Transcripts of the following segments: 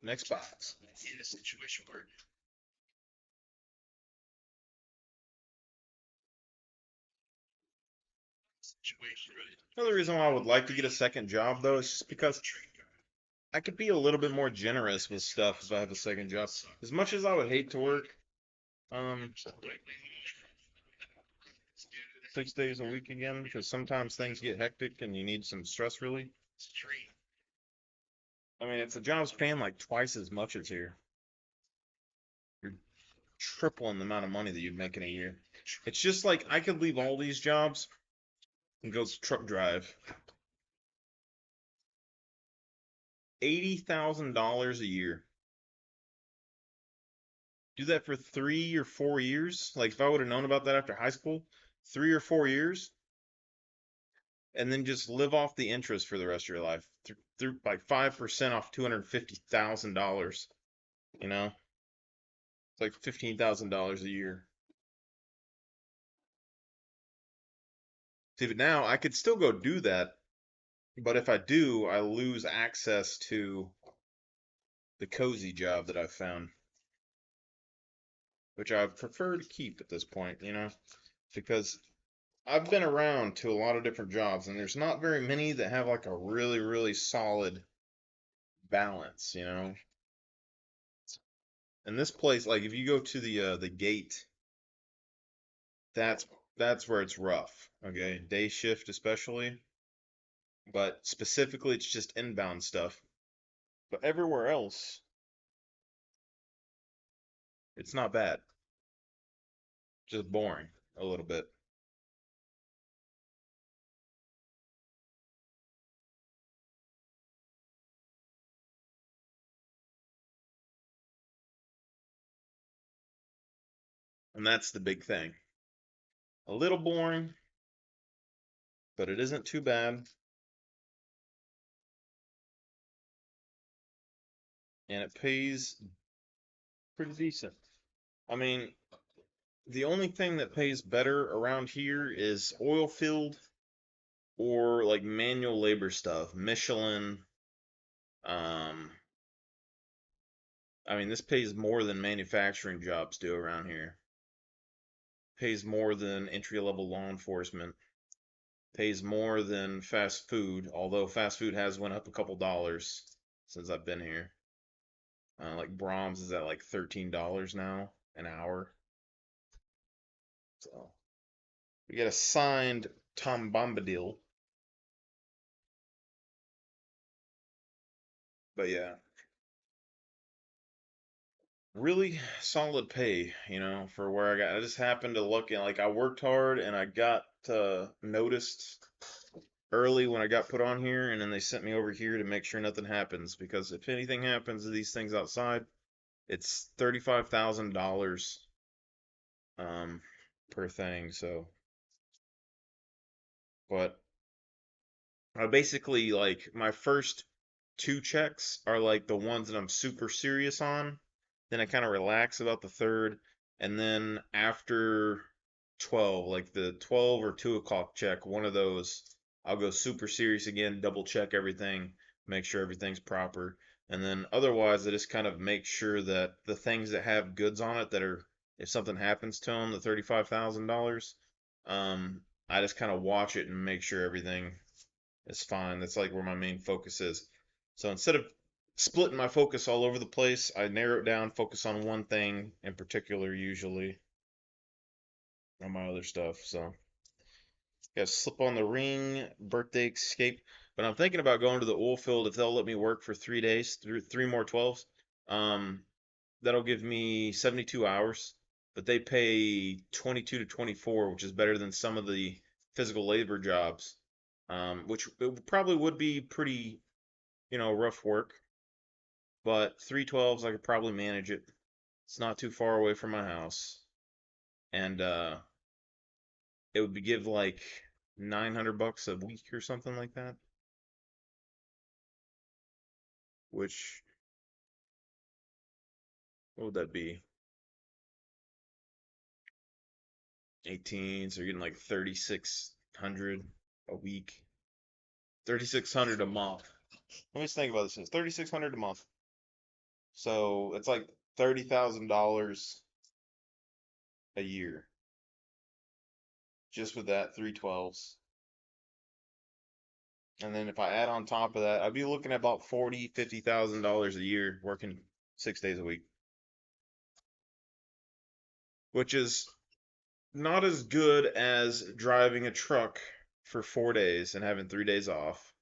Next box. In a situation where situation, right? Another reason why I would like to get a second job, though, is just because I could be a little bit more generous with stuff if I have a second job. As much as I would hate to work, um, 6 days a week again, because sometimes things get hectic and you need some stress relief. I mean, it's a job's paying like twice as much as here. You're tripling the amount of money that you'd make in a year. It's just like I could leave all these jobs and go truck drive. $80,000 a year. Do that for 3 or 4 years. Like if I would have known about that after high school, 3 or 4 years, and then just live off the interest for the rest of your life through like 5% off $250,000. You know, it's like $15,000 a year. See, but now I could still go do that, but if I do, I lose access to the cozy job that I've found, which I prefer to keep at this point. Because I've been around to a lot of different jobs, and there's not very many that have like a really, really solid balance. And this place, like if you go to the gate, that's that's where it's rough. Okay, day shift especially, but specifically it's just inbound stuff. But everywhere else, it's not bad. Just boring a little bit. And that's the big thing. A little boring, but it isn't too bad, and it pays pretty decent. I mean, the only thing that pays better around here is oil field or like manual labor stuff. Michelin. Um, I mean, this pays more than manufacturing jobs do around here. Pays more than entry level law enforcement. Pays more than fast food, although fast food has went up a couple dollars since I've been here. Like Brahms is at like $13 now an hour. So we get a signed Tom Bombadil. But yeah, really solid pay, for where I got. I just happened to look and like I worked hard and I got noticed early when I got put on here, and then they sent me over here to make sure nothing happens because if anything happens to these things outside, it's $35,000 um per thing. So, but I basically like my first two checks are like the ones that I'm super serious on. Then I kind of relax about the third, and then after 12, like the 12 or 2 o'clock check, one of those, I'll go super serious again, double check everything, make sure everything's proper, and then otherwise I just kind of make sure that the things that have goods on it that are, if something happens to them, the $35,000, I just kind of watch it and make sure everything is fine. That's like where my main focus is. So instead of splitting my focus all over the place, I narrow it down, focus on one thing in particular, usually on my other stuff. So got slip on the ring, birthday escape. But I'm thinking about going to the oil field if they'll let me work for 3 days, three more 12s. Um, that'll give me 72 hours, but they pay 22 to 24, which is better than some of the physical labor jobs. Which it probably would be pretty, rough work, but 312s I could probably manage it. It's not too far away from my house, and it would be give like $900 a week or something like that, which what would that be? 18, so you're getting like 3,600 a week, 3,600 a month. Let me just think about this. 3,600 a month. So it's like $30,000 a year just with that 312s. And then if I add on top of that, I'd be looking at about $40,000, $50,000 a year working 6 days a week, which is not as good as driving a truck for 4 days and having 3 days off.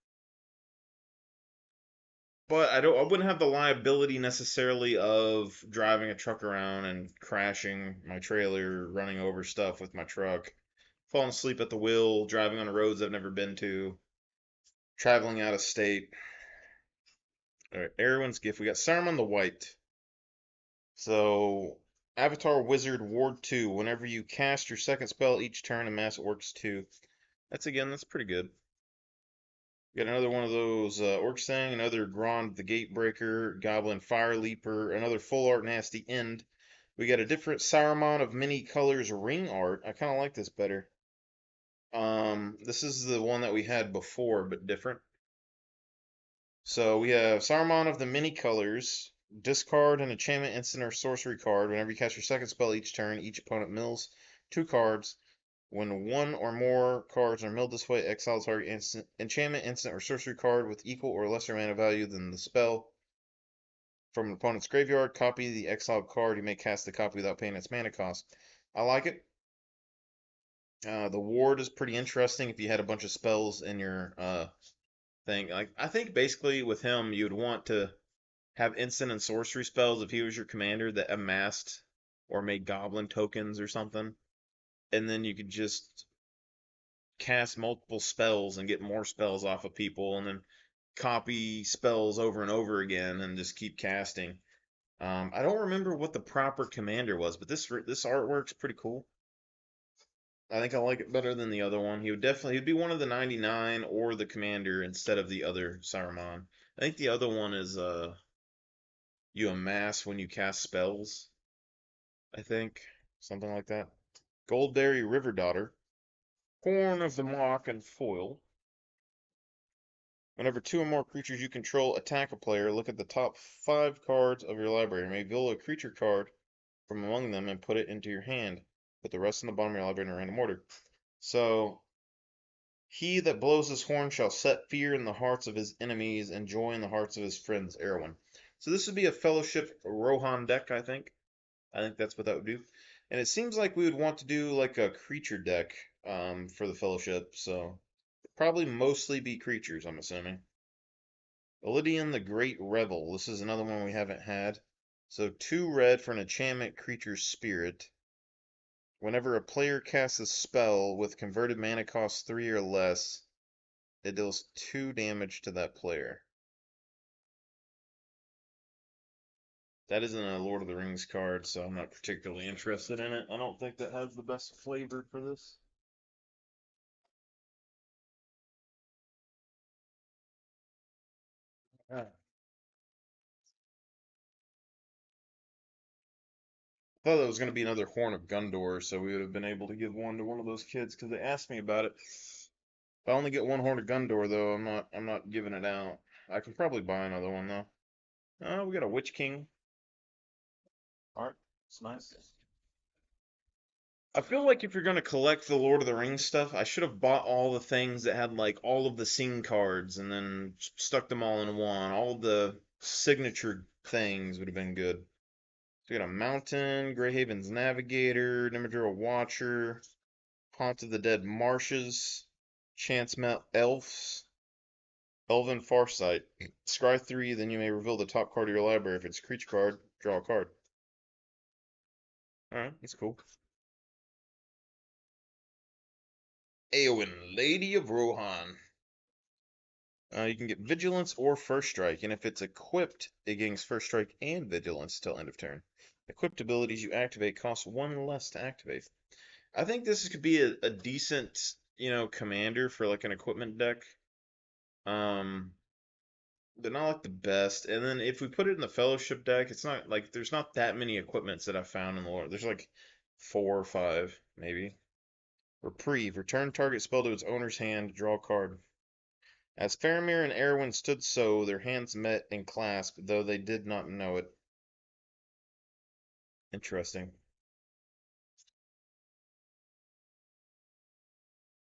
But I wouldn't have the liability necessarily of driving a truck around and crashing my trailer, running over stuff with my truck, falling asleep at the wheel, driving on roads I've never been to, traveling out of state. All right, Erwin's gift. We got Saruman the White. So, Avatar Wizard Ward 2. Whenever you cast your second spell each turn, amass Orcs 2. That's pretty good. Got another one of those Orcs thing, another Grond the Gatebreaker, Goblin Fire Leaper, another full art Nasty End. We got a different Saruman of many colors ring art. I kind of like this better. This is the one that we had before, but different. So we have Saruman of the many colors. Discard an enchantment, instant, or sorcery card. Whenever you cast your second spell each turn, each opponent mills 2 cards. When one or more cards are milled this way, exile target enchantment, instant, or sorcery card with equal or lesser mana value than the spell from an opponent's graveyard. Copy the exiled card. You may cast the copy without paying its mana cost. I like it. The ward is pretty interesting if you had a bunch of spells in your thing. Like I think basically with him, you'd want to have instant and sorcery spells if he was your commander that amassed or made goblin tokens or something. And then you could just cast multiple spells and get more spells off of people and then copy spells over and over again and just keep casting. I don't remember what the proper commander was, but this artwork's pretty cool. I think I like it better than the other one. He'd be one of the 99 or the commander instead of the other Saruman. I think the other one is you amass when you cast spells. I think something like that. Goldberry River Daughter, Horn of the Mock and foil. Whenever 2 or more creatures you control attack a player, look at the top 5 cards of your library. You may reveal a creature card from among them and put it into your hand. Put the rest in the bottom of your library in a random order. So, he that blows his horn shall set fear in the hearts of his enemies and joy in the hearts of his friends, Erwin. So this would be a Fellowship Rohan deck, I think. I think that's what that would do. And it seems like we would want to do like a creature deck for the Fellowship, so probably mostly be creatures, I'm assuming. Elidian the Great Revel. This is another one we haven't had. So 2 red for an enchantment creature spirit. Whenever a player casts a spell with converted mana cost 3 or less, it deals 2 damage to that player. That isn't a Lord of the Rings card, so I'm not particularly interested in it. I don't think that has the best flavor for this. I thought that was going to be another Horn of Gondor, so we would have been able to give one to one of those kids because they asked me about it. If I only get one Horn of Gondor, though, I'm not giving it out. I can probably buy another one though. We got a Witch King. Art. It's nice. I feel like if you're gonna collect the Lord of the Rings stuff, I should have bought all the things that had like all of the scene cards and then stuck them all in one. All of the signature things would have been good. So we got a Mountain, Greyhaven's Navigator, Nimadura Watcher, Haunt of the Dead Marshes, Chance Mount Elves, Elven Farsight. Scry 3, then you may reveal the top card of your library. If it's a creature card, draw a card. Alright, that's cool. Eowyn, Lady of Rohan. You can get Vigilance or First Strike, and if it's equipped, it gains First Strike and Vigilance till end of turn. Equipped abilities you activate cost 1 less to activate. I think this could be a decent, commander for like an equipment deck. But not like the best. And then if we put it in the Fellowship deck, it's not like there's not that many equipments that I've found in the lore. There's like 4 or 5, maybe. Reprieve. Return target spell to its owner's hand. Draw a card. As Faramir and Erwin stood so, their hands met and clasped, though they did not know it. Interesting.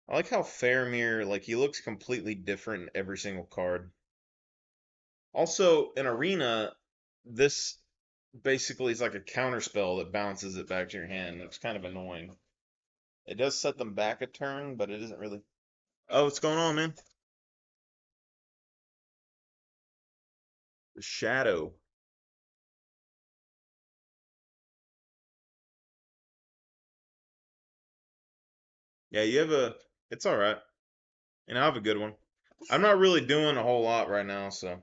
I like how Faramir, like, he looks completely different in every single card. Also, in Arena, this basically is like a counter spell that bounces it back to your hand. It's kind of annoying. It does set them back a turn, but it isn't really. Oh, what's going on, man? The Shadow. Yeah, you have a. It's all right. And I have a good one. I'm not really doing a whole lot right now, so.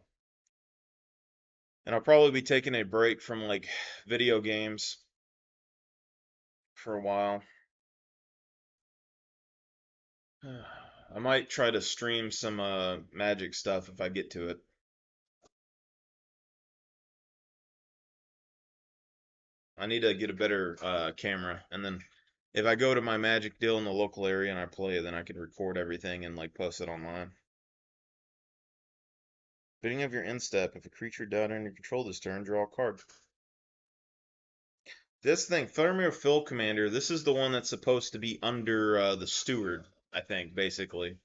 And I'll probably be taking a break from like video games for a while. I might try to stream some Magic stuff if I get to it. I need to get a better camera, and then if I go to my Magic deal in the local area and I play, then I can record everything and like post it online. Beginning of your end step, if a creature died under your control this turn, draw a card. This thing, Faramir Field Commander, this is the one that's supposed to be under the Steward, I think, basically.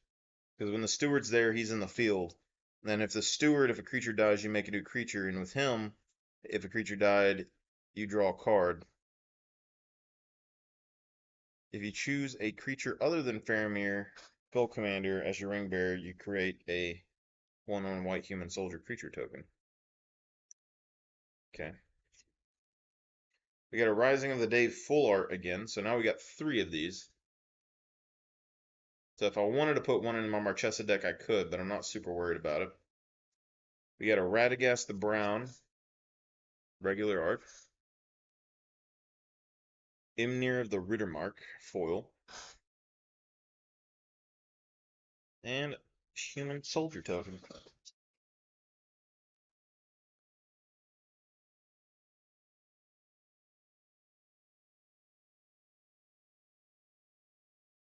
Because when the Steward's there, he's in the field. And then if the Steward, if a creature dies, you make a new creature. And with him, if a creature died, you draw a card. If you choose a creature other than Faramir, Field Commander, as your ring bearer, you create a 1/1 white human soldier creature token. Okay. We got a Rising of the Day full art again, so now we got 3 of these. So if I wanted to put one in my Marchesa deck, I could, but I'm not super worried about it. We got a Radagast the Brown, regular art. Imnir of the Rittermark, foil. And human soldier token.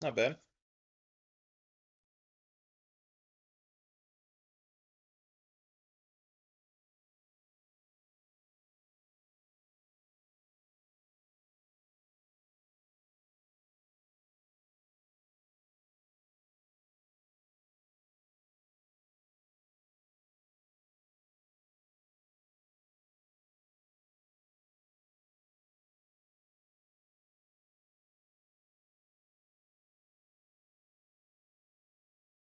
Not bad.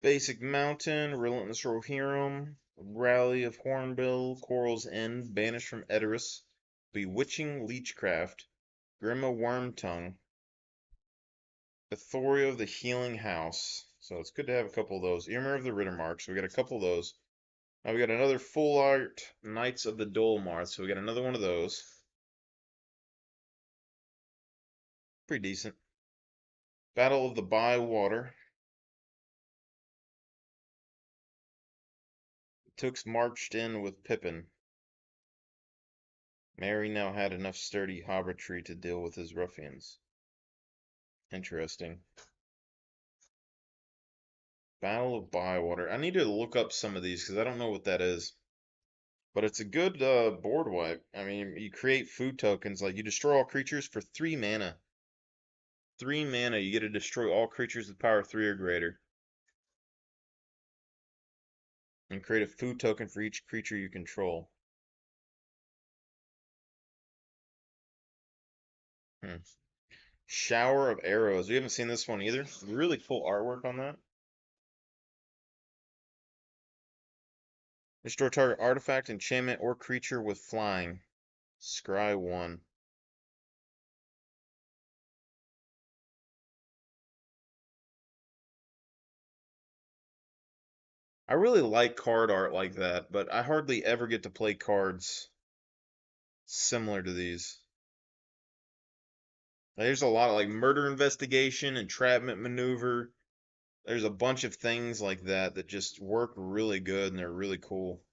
Basic Mountain, Relentless Rohirrim, Rally of Hornbill, Coral's End, Banished from Edoras, Bewitching Leechcraft, Grima Wormtongue, Ithoria of the Healing House. So it's good to have a couple of those. Ymir of the Rittermark, so we got a couple of those. Now we got another full art Knights of the Dolmarth, so we got another one of those. Pretty decent. Battle of the Bywater. Tooks marched in with Pippin. Merry now had enough sturdy hobbitry to deal with his ruffians. Interesting. Battle of Bywater. I need to look up some of these because I don't know what that is. But it's a good board wipe. I mean, you create food tokens. Like, you destroy all creatures for 3 mana. 3 mana, you get to destroy all creatures with power 3 or greater. And create a food token for each creature you control. Hmm. Shower of Arrows. We haven't seen this one either. Really cool artwork on that. Restore target artifact, enchantment, or creature with flying. Scry 1. I really like card art like that, but I hardly ever get to play cards similar to these. There's a lot of like murder investigation, entrapment maneuver. There's a bunch of things like that that just work really good and they're really cool.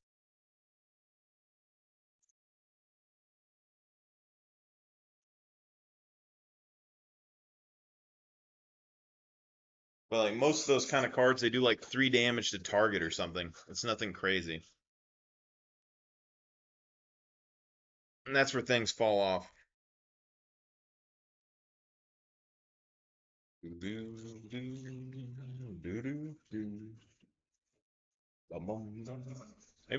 But like most of those kind of cards, they do like 3 damage to target or something. It's nothing crazy. And that's where things fall off. Maybe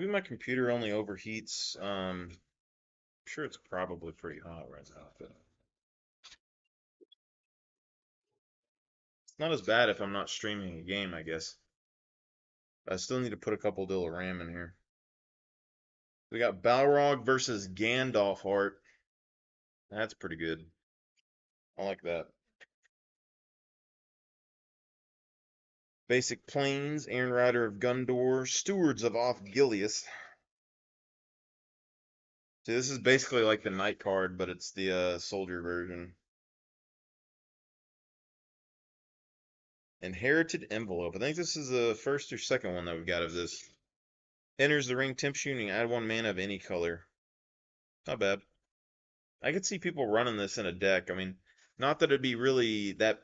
my computer only overheats. I'm sure it's probably pretty hot right now, but it's not as bad if I'm not streaming a game, I guess. I still need to put a couple dill of RAM in here. We got Balrog versus Gandalf art. That's pretty good. I like that. Basic Plains, Aaron Rider of Gundor, Stewards of Osgiliath. See, this is basically like the Knight card, but it's the soldier version. Inherited Envelope. I think this is the first or second one that we've got of this. Enters the ring, temp shooting, add 1 mana of any color. Not bad. I could see people running this in a deck. I mean, not that it'd be really that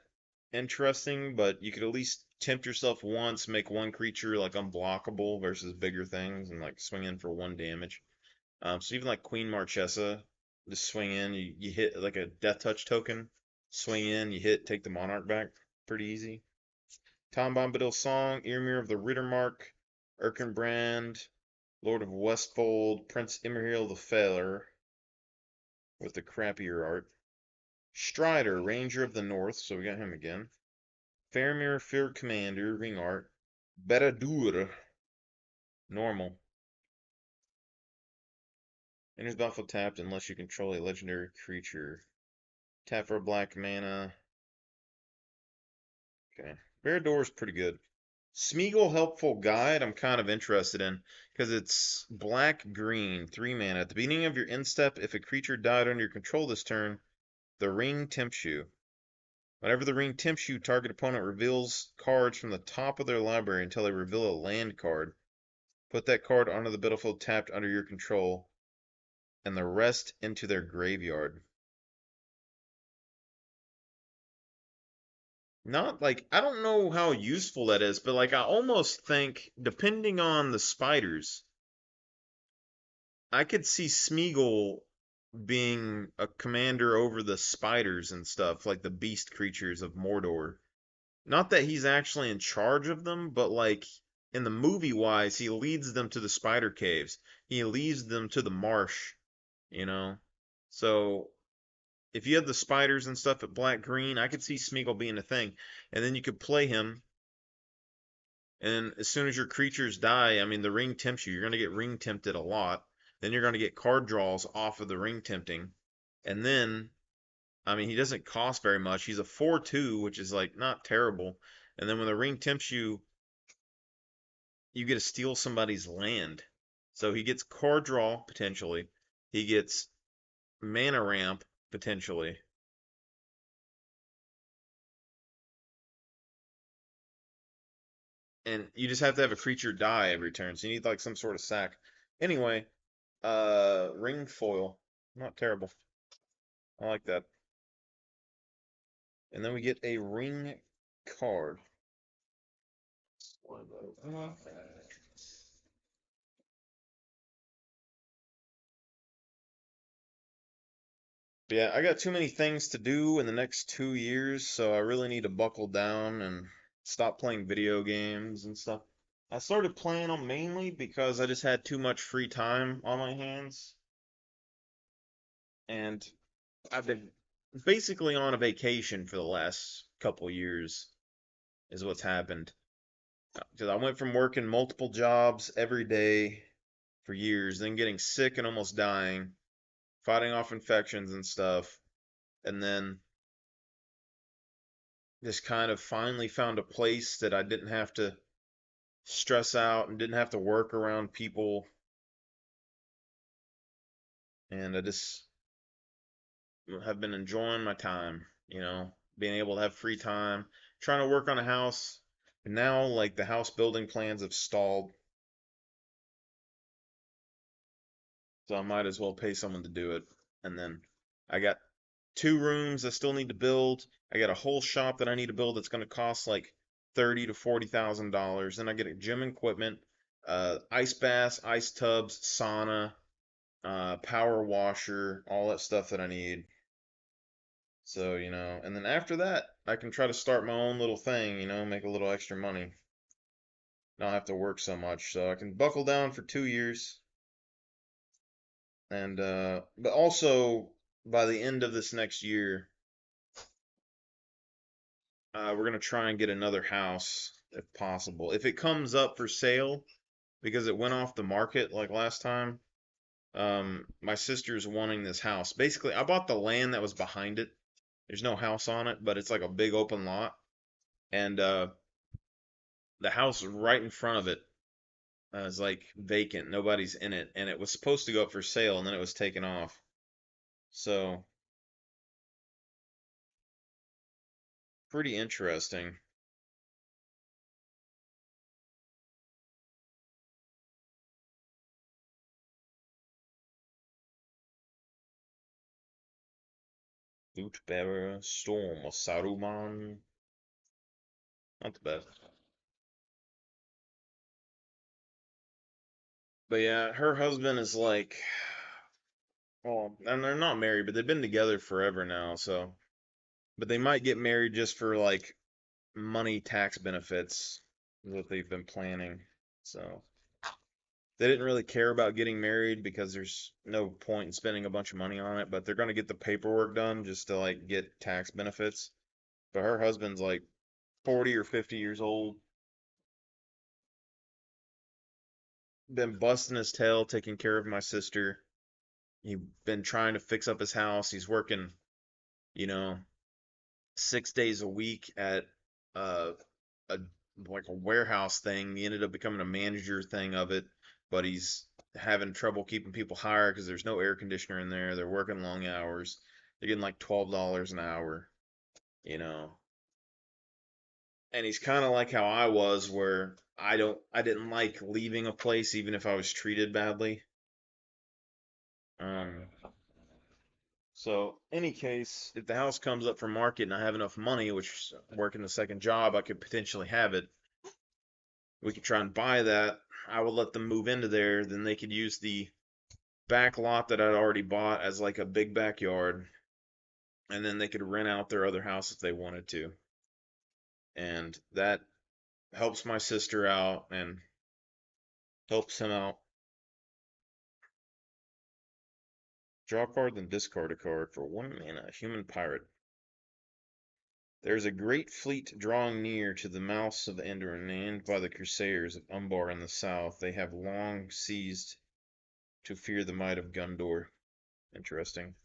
interesting, but you could at least tempt yourself once, make one creature like unblockable versus bigger things, and like swing in for 1 damage. So even like Queen Marchesa, just swing in, you hit like a Death Touch token, swing in, you hit, take the Monarch back. Pretty easy. Tom Bombadil Song, Earmere of the Rittermark, Erkenbrand, Lord of Westfold, Prince Imrahil the Failer, with the crappier art. Strider, Ranger of the North, so we got him again. Faramir, Field Commander, ring art. Baradur, normal. Enters battlefield tapped unless you control a legendary creature. Tap for black mana. Okay. Baradur is pretty good. Smeagol Helpful Guide, I'm kind of interested in, because it's black-green, 3 mana. At the beginning of your end step, if a creature died under your control this turn, the ring tempts you. Whenever the ring tempts you, target opponent reveals cards from the top of their library until they reveal a land card. Put that card onto the battlefield tapped under your control, and the rest into their graveyard. Not like, I don't know how useful that is, but like, I almost think, depending on the spiders, I could see Smeagol being a commander over the spiders and stuff, like the beast creatures of Mordor. Not that he's actually in charge of them, but like in the movie wise, he leads them to the spider caves. He leads them to the marsh, you know? So if you have the spiders and stuff at black green, I could see Smeagol being a thing. And then you could play him, and as soon as your creatures die, I mean, the ring tempts you. You're going to get ring tempted a lot. Then you're going to get card draws off of the ring tempting. And then, I mean, he doesn't cost very much. He's a 4/2, which is like not terrible. And then when the ring tempts you, you get to steal somebody's land. So he gets card draw potentially. He gets mana ramp potentially. And you just have to have a creature die every turn. So you need like some sort of sack. Anyway, ring foil. Not terrible. I like that. And then we get a ring card. But yeah, I got too many things to do in the next 2 years, so I really need to buckle down and stop playing video games and stuff. I started playing them mainly because I just had too much free time on my hands, and I've been basically on a vacation for the last couple years, is what's happened. Because I went from working multiple jobs every day for years, then getting sick and almost dying, fighting off infections and stuff, and then just kind of finally found a place that I didn't have to stress out and didn't have to work around people. And I just have been enjoying my time, being able to have free time, trying to work on a house. And now, like, the house building plans have stalled, so I might as well pay someone to do it. And then I got 2 rooms I still need to build. I got a whole shop that I need to build that's going to cost like $30,000 to $40,000. Then I get a gym equipment, ice baths, ice tubs, sauna, power washer, all that stuff that I need. So, and then after that, I can try to start my own little thing, make a little extra money. Not have to work so much. So I can buckle down for 2 years. And but also by the end of this next year, we're gonna try and get another house if possible. If it comes up for sale, because it went off the market like last time. My sister's wanting this house. Basically, I bought the land that was behind it. There's no house on it, but it's like a big open lot. And the house right in front of it is like vacant. Nobody's in it. And it was supposed to go up for sale, and then it was taken off. So, pretty interesting. Loot Bearer, Storm, or Saruman. Not the best. But yeah, her husband is like, well, and they're not married, but they've been together forever now, so. But they might get married just for like money tax benefits, is what they've been planning. So they didn't really care about getting married because there's no point in spending a bunch of money on it, but they're gonna get the paperwork done just to like get tax benefits. But her husband's like 40 or 50 years old, been busting his tail taking care of my sister. He's been trying to fix up his house. He's working, you know, 6 days a week at uh, a like a warehouse thing. He ended up becoming a manager thing of it, but he's having trouble keeping people hired because there's no air conditioner in there. They're working long hours. They're getting like $12 an hour, you know. And he's kind of like how I was, where I didn't like leaving a place even if I was treated badly. Um, so any case, if the house comes up for market and I have enough money, which working the second job, I could potentially have it. We could try and buy that. I would let them move into there, then they could use the back lot that I'd already bought as like a big backyard, and then they could rent out their other house if they wanted to. And that helps my sister out and helps him out. Draw a card, then discard a card for 1 mana. Human pirate. There is a great fleet drawing near to the mouths of Ender, manned by the Crusaders of Umbar in the south. They have long ceased to fear the might of Gundor. Interesting.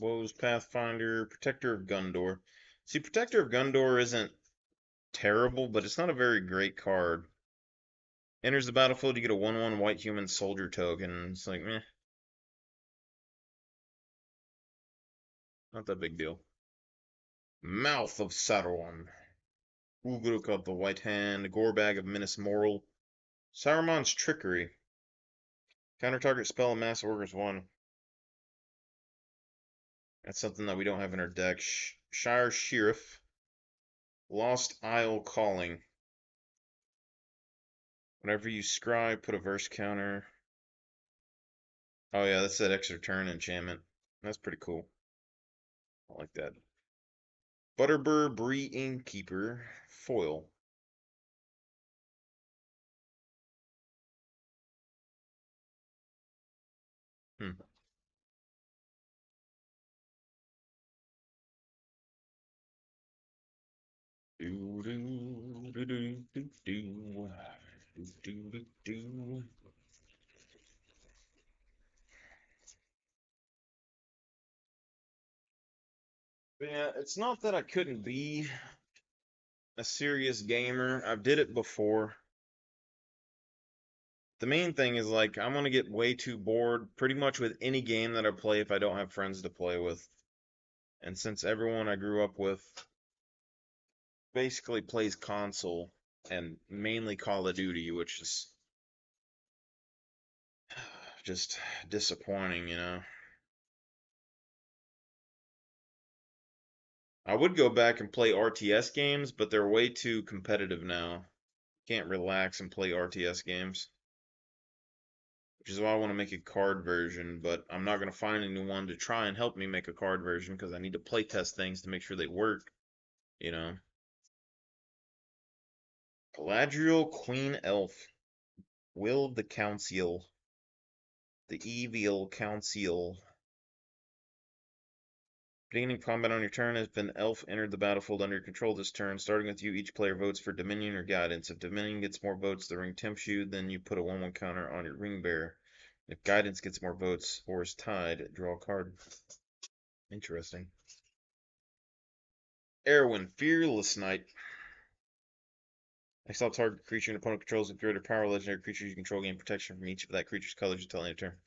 Woes Pathfinder, Protector of Gundor. See, Protector of Gundor isn't terrible, but it's not a very great card. Enters the battlefield, you get a 1/1 white human soldier token. It's like, meh, not that big deal. Mouth of Saruman. Ugruk of the White Hand. Gorbag of Minas Moral. Saruman's Trickery. Counter target spell and mass orders 1. That's something that we don't have in our deck. Shire Sheriff. Lost Isle Calling. Whenever you scry, put a verse counter. Oh yeah, that's that extra turn enchantment. That's pretty cool. I like that. Butterbur Bree Innkeeper. Foil. Hmm. Do do do do do do do do do. Yeah, it's not that I couldn't be a serious gamer. I did it before. The main thing is like I'm gonna get way too bored pretty much with any game that I play if I don't have friends to play with. And since everyone I grew up with basically plays console and mainly Call of Duty, which is just disappointing. I would go back and play RTS games, but they're way too competitive now. Can't relax and play RTS games. Which is why I want to make a card version, but I'm not going to find anyone to try and help me make a card version because I need to play test things to make sure they work, you know. Galadriel Queen Elf. Will the Council. The Evil Council. Beginning combat on your turn, if an elf entered the battlefield under your control this turn, starting with you, each player votes for Dominion or Guidance. If Dominion gets more votes, the ring tempts you, then you put a 1/1 counter on your ring bearer. If Guidance gets more votes or is tied, draw a card. Interesting. Erwin, Fearless Knight. Exile target creature an opponent controls with greater power. Legendary creatures you control gain protection from each of that creature's colors until end of turn.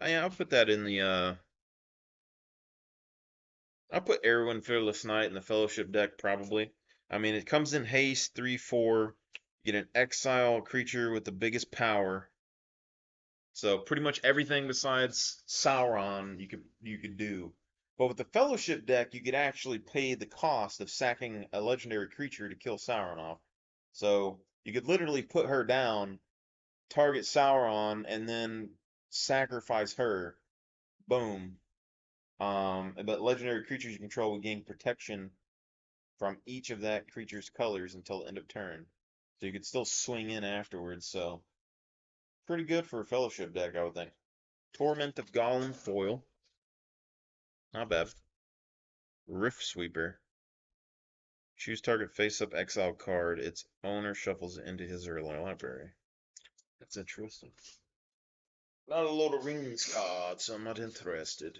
Yeah, I'll put that in the I'll put Erwin Fearless Knight in the Fellowship deck probably. I mean, it comes in haste 3/4. You get an exile creature with the biggest power. So pretty much everything besides Sauron you could do. But with the Fellowship deck, you could actually pay the cost of sacking a legendary creature to kill Sauron off. So you could literally put her down, target Sauron, and then sacrifice her. Boom. But legendary creatures you control will gain protection from each of that creature's colors until the end of turn. So you could still swing in afterwards, so pretty good for a Fellowship deck, I would think. Torment of Gollum foil. Not bad. Rift Sweeper. Choose target face-up exile card. Its owner shuffles it into his or her library. That's interesting. Not a Lord of Rings card, so I'm not interested.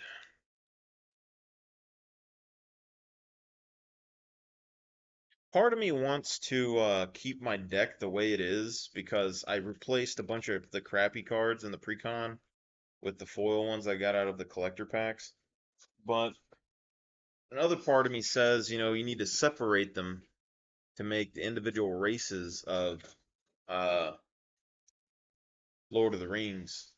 Part of me wants to keep my deck the way it is because I replaced a bunch of the crappy cards in the precon with the foil ones I got out of the collector packs. But another part of me says, you need to separate them to make the individual races of uh, Lord of the Rings.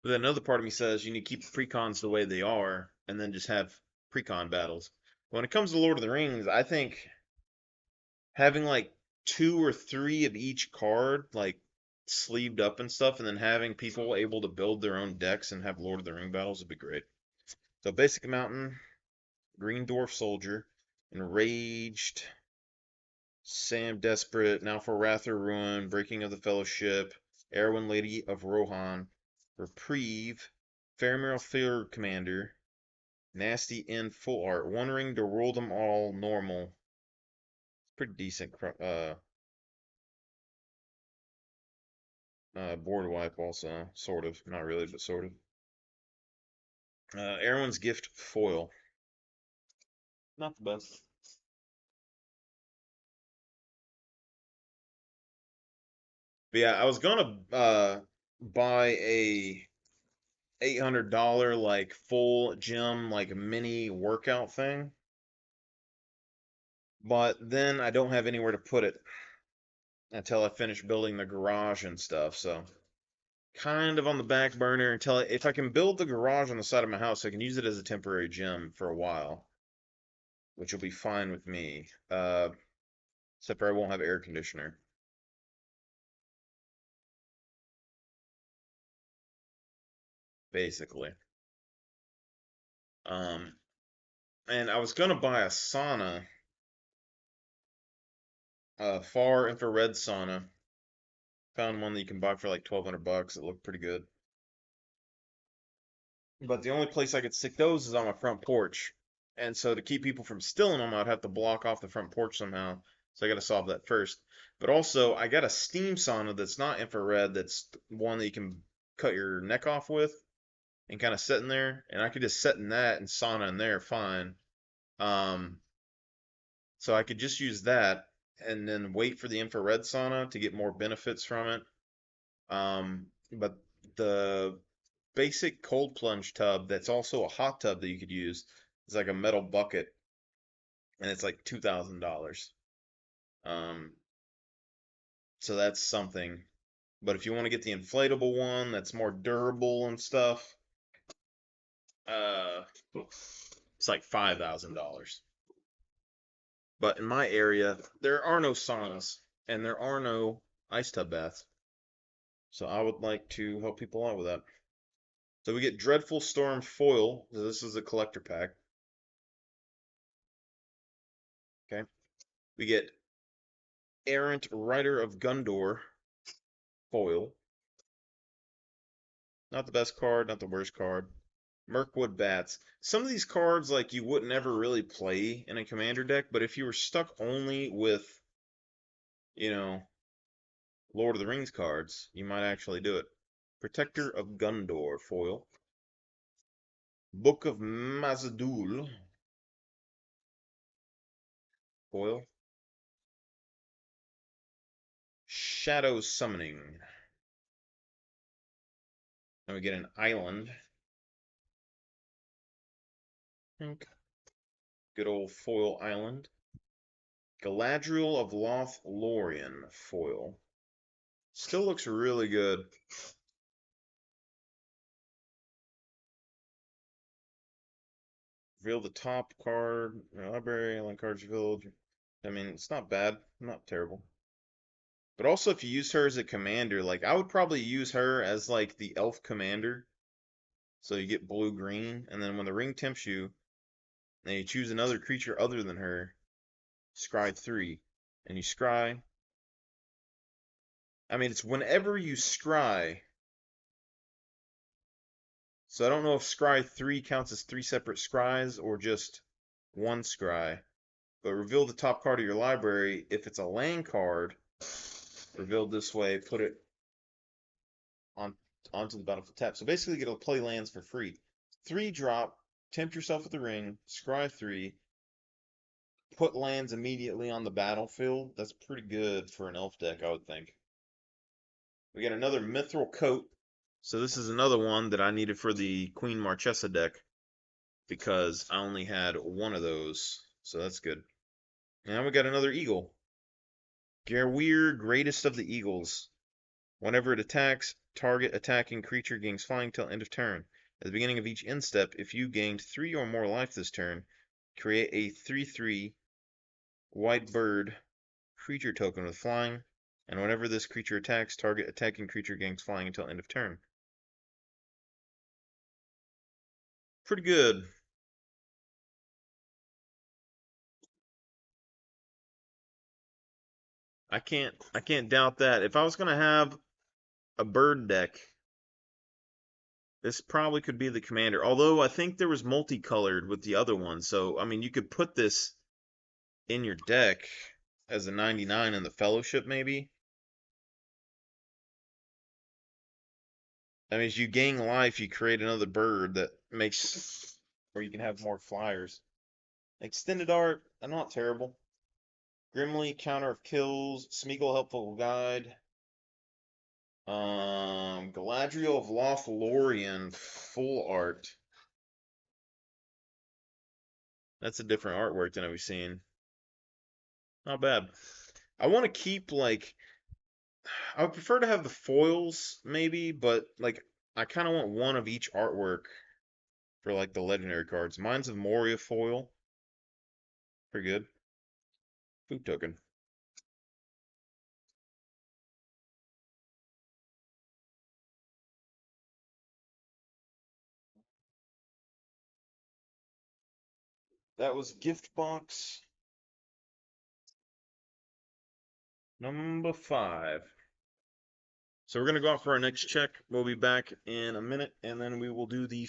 But then another part of me says you need to keep the precons the way they are and then just have precon battles. When it comes to Lord of the Rings, I think having like 2 or 3 of each card, like sleeved up and stuff, and then having people able to build their own decks and have Lord of the Ring battles would be great. So Basic Mountain, Green Dwarf Soldier, Enraged, Sam Desperate, Now for Wrath or Ruin, Breaking of the Fellowship, Erwin Lady of Rohan, Reprieve, Faramir Field Commander, Nasty End Full Art, One Ring to Rule Them All Normal. Pretty decent board wipe also, sort of. Not really, but sort of. Erwin's Gift Foil. Not the best. But yeah, I was gonna buy a $800 like full gym like mini workout thing, but then I don't have anywhere to put it until I finish building the garage and stuff. So kind of on the back burner until if I can build the garage on the side of my house, I can use it as a temporary gym for a while, which will be fine with me. Except for I won't have air conditioner. Basically. Um, and I was gonna buy a sauna, a far infrared sauna. Found one that you can buy for like 1,200 bucks. It looked pretty good. But the only place I could stick those is on my front porch. And so to keep people from stealing them, I'd have to block off the front porch somehow. So I got to solve that first. But also, I got a steam sauna that's not infrared, that's one that you can cut your neck off with and kind of sit in there. And I could just sit in that and sauna in there fine. Um, so I could just use that and then wait for the infrared sauna to get more benefits from it. But the basic cold plunge tub that's also a hot tub that you could use is like a metal bucket, and it's like $2,000. Um, so that's something. But if you want to get the inflatable one that's more durable and stuff, it's like $5,000. But in my area, there are no saunas and there are no ice tub baths. So I would like to help people out with that. So we get Dreadful Storm foil. So this is a collector pack. Okay. We get Errant Rider of Gondor foil. Not the best card, not the worst card. Mirkwood Bats. Some of these cards, like, you wouldn't ever really play in a commander deck, but if you were stuck only with, you know, Lord of the Rings cards, you might actually do it. Protector of Gondor foil. Book of Mazadul foil. Shadow Summoning. And we get an island. Good old foil island. Galadriel of Lothlorien foil. Still looks really good. Reveal the top card. Library, land cards revealed. I mean, it's not bad. Not terrible. But also, if you use her as a commander, like, I would probably use her as, like, the elf commander. So you get blue-green, and then when the ring tempts you, and you choose another creature other than her, scry 3. And you scry. I mean, it's whenever you scry. So I don't know if scry 3 counts as 3 separate scries or just one scry. But reveal the top card of your library. If it's a land card, revealed this way, put it onto the battlefield tap. So basically, you get to play lands for free. 3-drop, tempt yourself with the ring, scry 3, put lands immediately on the battlefield. That's pretty good for an elf deck, I would think. We got another Mithril Coat. So this is another one that I needed for the Queen Marchesa deck because I only had one of those. So that's good. Now we got another Eagle. Gerweir, Greatest of the Eagles. Whenever it attacks, target attacking creature gains flying till end of turn. At the beginning of each end step, if you gained 3 or more life this turn, create a 3/3 white bird creature token with flying, and whenever this creature attacks, target attacking creature gains flying until end of turn. Pretty good. I can't doubt that. If I was gonna have a bird deck, this probably could be the commander. Although I think there was multicolored with the other one, so I mean you could put this in your deck as a 99 in the Fellowship, maybe. I mean, as you gain life, you create another bird that makes, or you can have more flyers. Extended art, not terrible. Grimly, Counter of Kills, Smeagol, Helpful Guide. Galadriel of Lothlorien, full art. That's a different artwork than I've seen. Not bad. I want to keep, like, I would prefer to have the foils, maybe, but, like, I kind of want one of each artwork for, like, the legendary cards. Mines of Moria foil. Pretty good. Food token. That was gift box number 5. So we're going to go out for our next check. We'll be back in a minute, and then we will do the